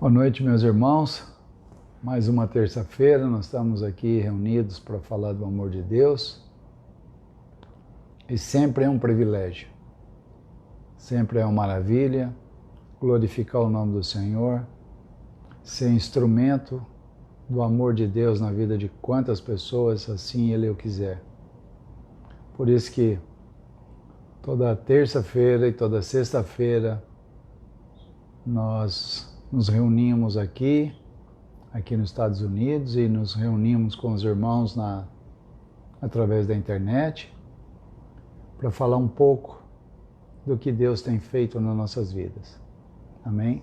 Boa noite, meus irmãos. Mais uma terça-feira, nós estamos aqui reunidos para falar do amor de Deus. E sempre é um privilégio, sempre é uma maravilha glorificar o nome do Senhor, ser instrumento do amor de Deus na vida de quantas pessoas assim Ele o quiser. Por isso que toda terça-feira e toda sexta-feira nós nos reunimos aqui nos Estados Unidos e nos reunimos com os irmãos através da internet para falar um pouco do que Deus tem feito nas nossas vidas. Amém?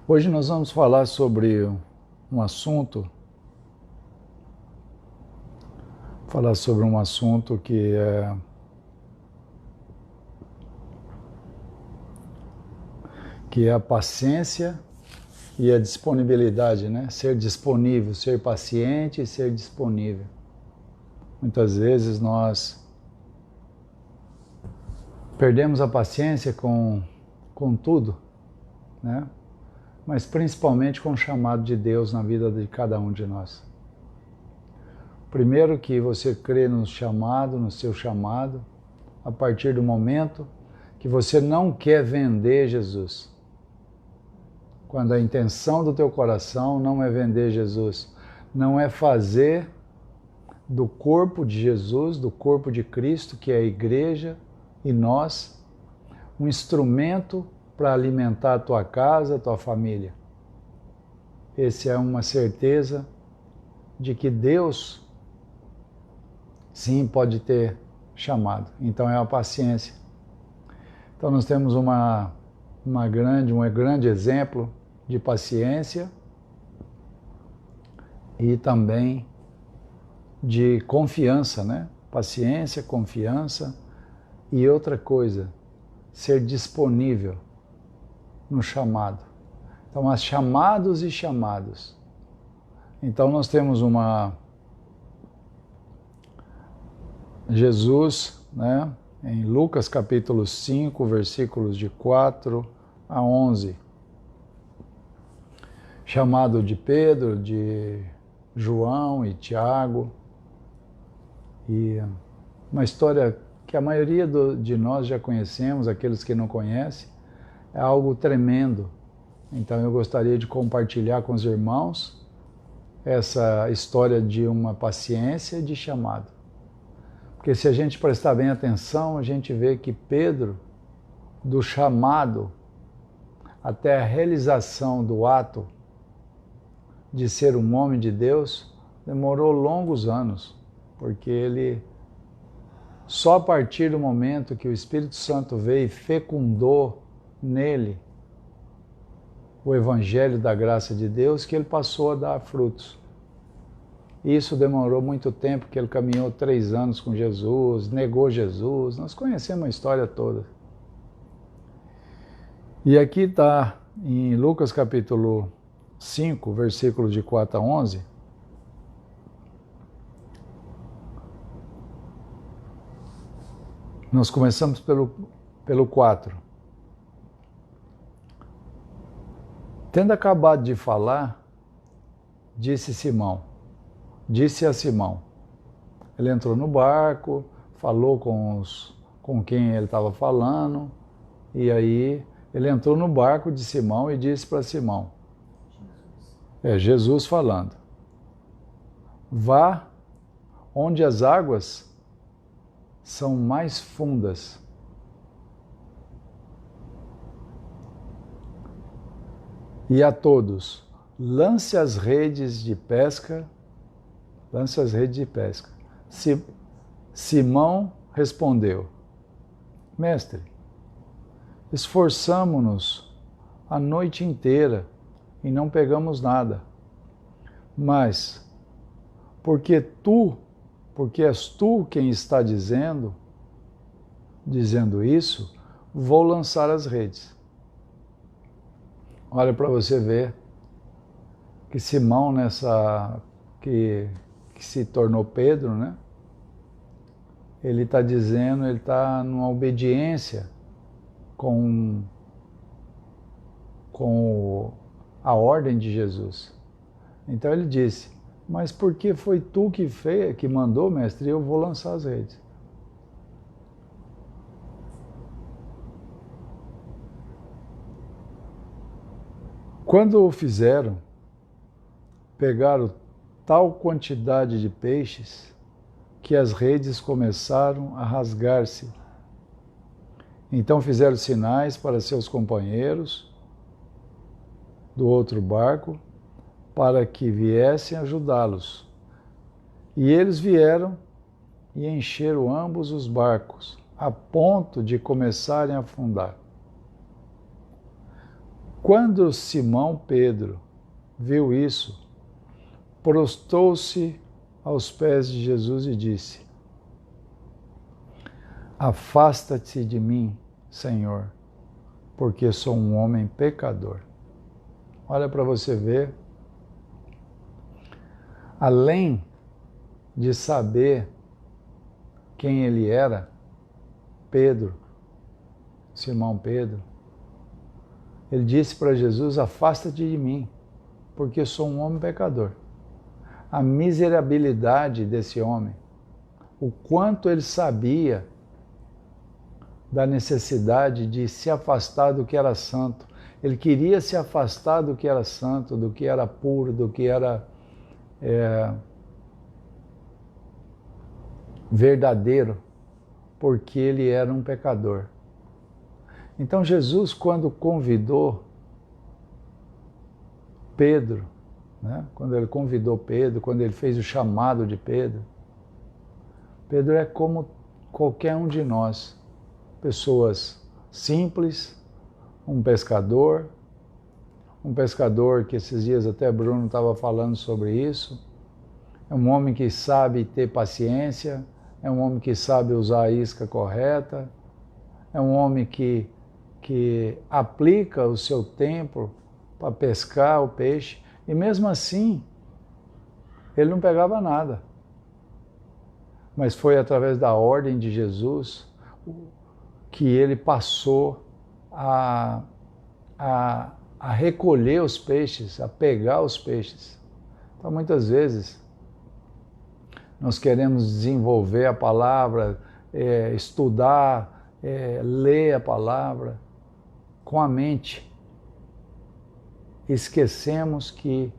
Hoje nós vamos falar sobre um assunto que é a paciência e a disponibilidade, né? Ser disponível, ser paciente e ser disponível. Muitas vezes nós perdemos a paciência com tudo, né? Mas principalmente com o chamado de Deus na vida de cada um de nós. Primeiro que você crê no seu chamado, a partir do momento que você não quer vender Jesus. Quando a intenção do teu coração não é vender Jesus, não é fazer do corpo de Jesus, do corpo de Cristo, que é a igreja e nós, um instrumento para alimentar a tua casa, a tua família. Essa é uma certeza de que Deus, sim, pode ter chamado. Então é a paciência. Então nós temos um grande exemplo de paciência e também de confiança, né? Paciência, confiança e outra coisa, ser disponível no chamado. Então, há chamados e chamados. Então, nós temos Jesus, né? Em Lucas capítulo 5, versículos de 4 a 11. Chamado de Pedro, de João e Tiago. E uma história que a maioria de nós já conhecemos, aqueles que não conhecem, é algo tremendo. Então eu gostaria de compartilhar com os irmãos essa história de uma paciência e de chamado. Porque se a gente prestar bem atenção, a gente vê que Pedro, do chamado até a realização do ato de ser um homem de Deus, demorou longos anos, porque ele, só a partir do momento que o Espírito Santo veio e fecundou nele o Evangelho da graça de Deus, que ele passou a dar frutos. Isso demorou muito tempo, porque ele caminhou 3 anos com Jesus, negou Jesus, nós conhecemos a história toda. E aqui está, em Lucas capítulo 5, versículos de 4 a 11, nós começamos pelo 4. Tendo acabado de falar, disse a Simão. Ele entrou no barco, falou com quem ele estava falando, e aí ele entrou no barco de Simão e disse para Simão, Jesus falando, vá onde as águas são mais fundas. E a todos, lance as redes de pesca. Simão respondeu, mestre, esforçamo-nos a noite inteira e não pegamos nada. Mas, porque és tu quem está dizendo isso, vou lançar as redes. Olha para você ver que Simão, que se tornou Pedro, né? Ele está dizendo, ele está numa obediência com a ordem de Jesus. Então ele disse, mas porque foi tu que mandou, mestre, eu vou lançar as redes. Quando o fizeram, pegaram tal quantidade de peixes que as redes começaram a rasgar-se. Então fizeram sinais para seus companheiros do outro barco para que viessem ajudá-los. E eles vieram e encheram ambos os barcos, a ponto de começarem a afundar. Quando Simão Pedro viu isso, prostrou-se aos pés de Jesus e disse, afasta-te de mim, Senhor, porque sou um homem pecador. Olha para você ver, além de saber quem ele era, Pedro, Simão Pedro, ele disse para Jesus, afasta-te de mim, porque sou um homem pecador. A miserabilidade desse homem, o quanto ele sabia da necessidade de se afastar do que era santo. Ele queria se afastar do que era santo, do que era puro, do que era verdadeiro, porque ele era um pecador. Então Jesus, quando convidou Pedro, né? Quando ele convidou Pedro, quando ele fez o chamado de Pedro, Pedro é como qualquer um de nós, pessoas simples, um pescador que esses dias até Bruno estava falando sobre isso, é um homem que sabe ter paciência, é um homem que sabe usar a isca correta, é um homem que aplica o seu tempo para pescar o peixe, e mesmo assim, ele não pegava nada. Mas foi através da ordem de Jesus que ele passou a recolher os peixes, a pegar os peixes. Então, muitas vezes, nós queremos desenvolver a palavra, estudar, ler a palavra com a mente. Esquecemos que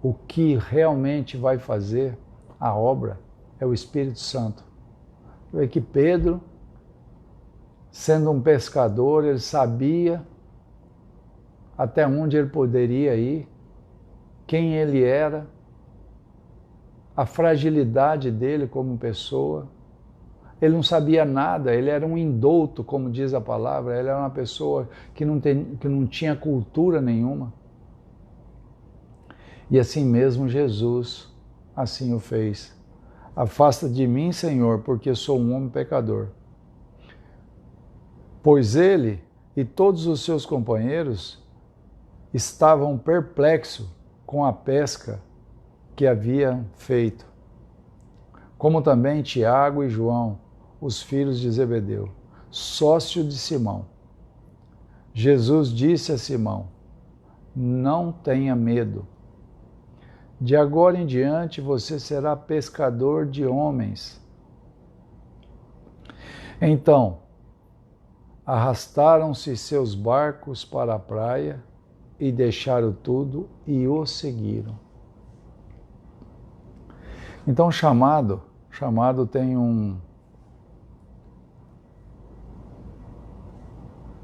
o que realmente vai fazer a obra é o Espírito Santo. Vê que Pedro, sendo um pescador, ele sabia até onde ele poderia ir, quem ele era, a fragilidade dele como pessoa. Ele não sabia nada, ele era um indouto, como diz a palavra, ele era uma pessoa que não tinha cultura nenhuma. E assim mesmo Jesus assim o fez. Afasta de mim, Senhor, porque sou um homem pecador. Pois ele e todos os seus companheiros estavam perplexos com a pesca que haviam feito, como também Tiago e João, os filhos de Zebedeu, sócio de Simão. Jesus disse a Simão, não tenha medo. De agora em diante você será pescador de homens. Então, arrastaram-se seus barcos para a praia e deixaram tudo e o seguiram. Então, chamado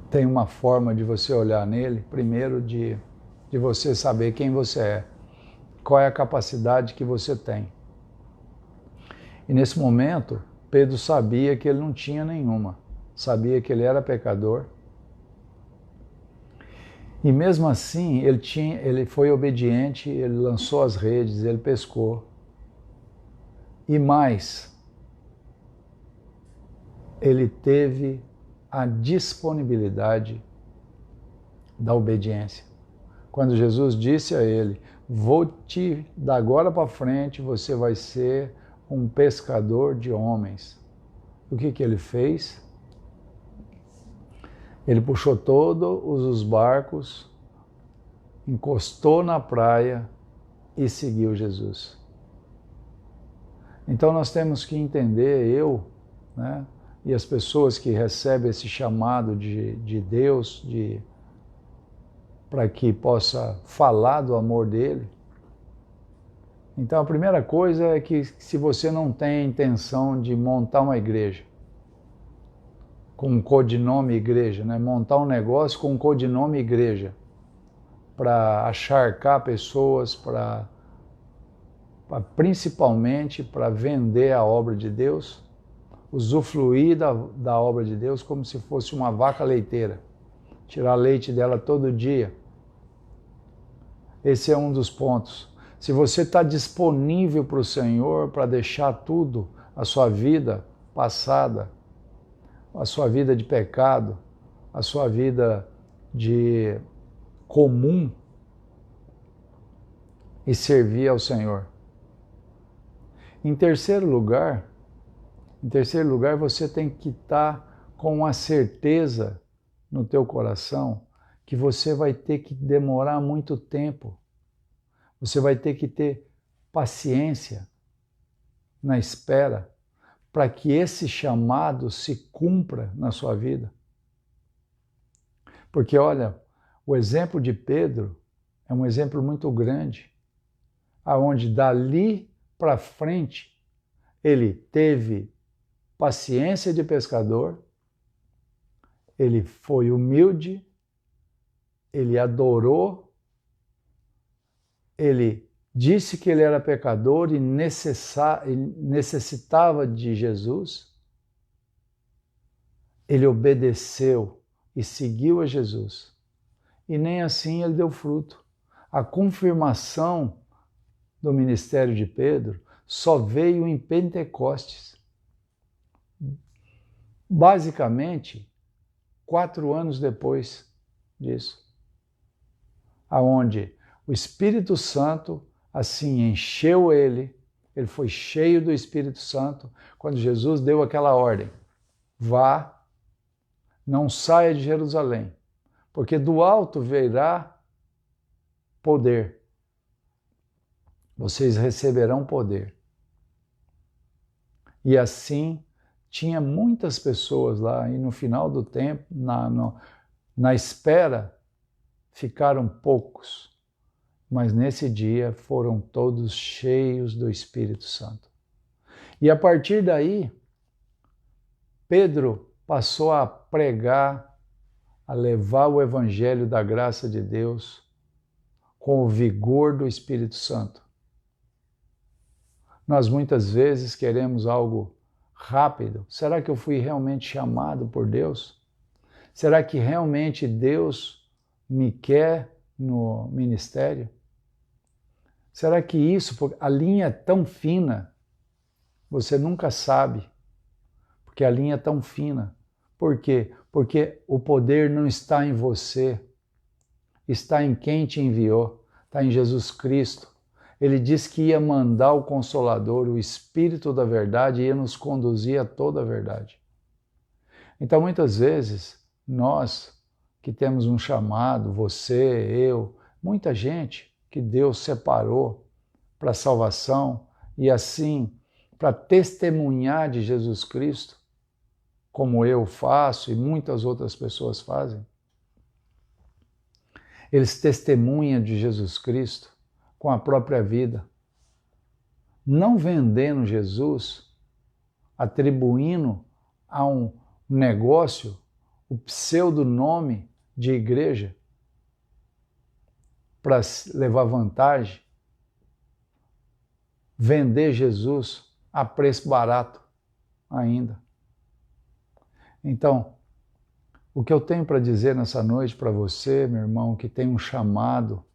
tem uma forma de você olhar nele, primeiro de você saber quem você é, qual é a capacidade que você tem. E nesse momento, Pedro sabia que ele não tinha nenhuma, sabia que ele era pecador. E mesmo assim, ele foi obediente, ele lançou as redes, ele pescou. E mais, ele teve a disponibilidade da obediência. Quando Jesus disse a ele, da agora para frente, você vai ser um pescador de homens. O que ele fez? Ele puxou todos os barcos, encostou na praia e seguiu Jesus. Então nós temos que entender, né, e as pessoas que recebem esse chamado de Deus, para que possa falar do amor dele. Então a primeira coisa é que se você não tem a intenção de montar uma igreja, com um codinome igreja, né? Montar um negócio com um codinome igreja, para acharcar pessoas, principalmente para vender a obra de Deus, usufruir da obra de Deus como se fosse uma vaca leiteira, tirar leite dela todo dia. Esse é um dos pontos. Se você está disponível para o Senhor, para deixar tudo, a sua vida passada, a sua vida de pecado, a sua vida de comum, e servir ao Senhor. Em terceiro lugar, você tem que estar com a certeza no teu coração que você vai ter que demorar muito tempo. Você vai ter que ter paciência na espera para que esse chamado se cumpra na sua vida. Porque olha, o exemplo de Pedro é um exemplo muito grande, aonde dali para frente ele teve paciência de pescador, ele foi humilde, ele adorou, ele disse que ele era pecador e necessitava de Jesus, ele obedeceu e seguiu a Jesus. E nem assim ele deu fruto. A confirmação do ministério de Pedro só veio em Pentecostes. Basicamente, 4 anos depois disso, aonde o Espírito Santo assim encheu ele foi cheio do Espírito Santo quando Jesus deu aquela ordem: vá, não saia de Jerusalém, porque do alto virá poder. Vocês receberão poder. E assim, tinha muitas pessoas lá, e no final do tempo, na espera, ficaram poucos. Mas nesse dia foram todos cheios do Espírito Santo. E a partir daí, Pedro passou a pregar, a levar o Evangelho da graça de Deus com o vigor do Espírito Santo. Nós muitas vezes queremos algo rápido. Será que eu fui realmente chamado por Deus? Será que realmente Deus me quer no ministério? Será que isso, a linha é tão fina, você nunca sabe, porque a linha é tão fina. Por quê? Porque o poder não está em você, está em quem te enviou, está em Jesus Cristo. Ele disse que ia mandar o Consolador, o Espírito da verdade, e ia nos conduzir a toda a verdade. Então, muitas vezes, nós que temos um chamado, você, eu, muita gente que Deus separou para a salvação e assim para testemunhar de Jesus Cristo, como eu faço e muitas outras pessoas fazem. Eles testemunham de Jesus Cristo com a própria vida, não vendendo Jesus, atribuindo a um negócio o pseudonome de igreja para levar vantagem, vender Jesus a preço barato ainda. Então, o que eu tenho para dizer nessa noite para você, meu irmão, que tem um chamado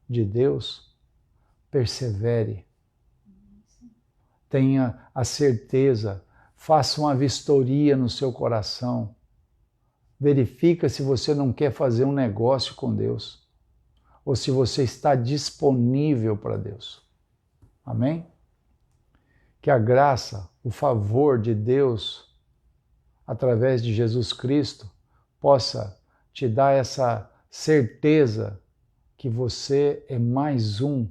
de Deus, persevere. Tenha a certeza, faça uma vistoria no seu coração. Verifica se você não quer fazer um negócio com Deus ou se você está disponível para Deus. Amém? Que a graça, o favor de Deus, através de Jesus Cristo, possa te dar essa certeza que você é mais um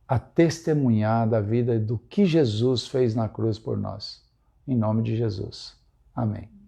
a testemunhar da vida do que Jesus fez na cruz por nós. Em nome de Jesus. Amém.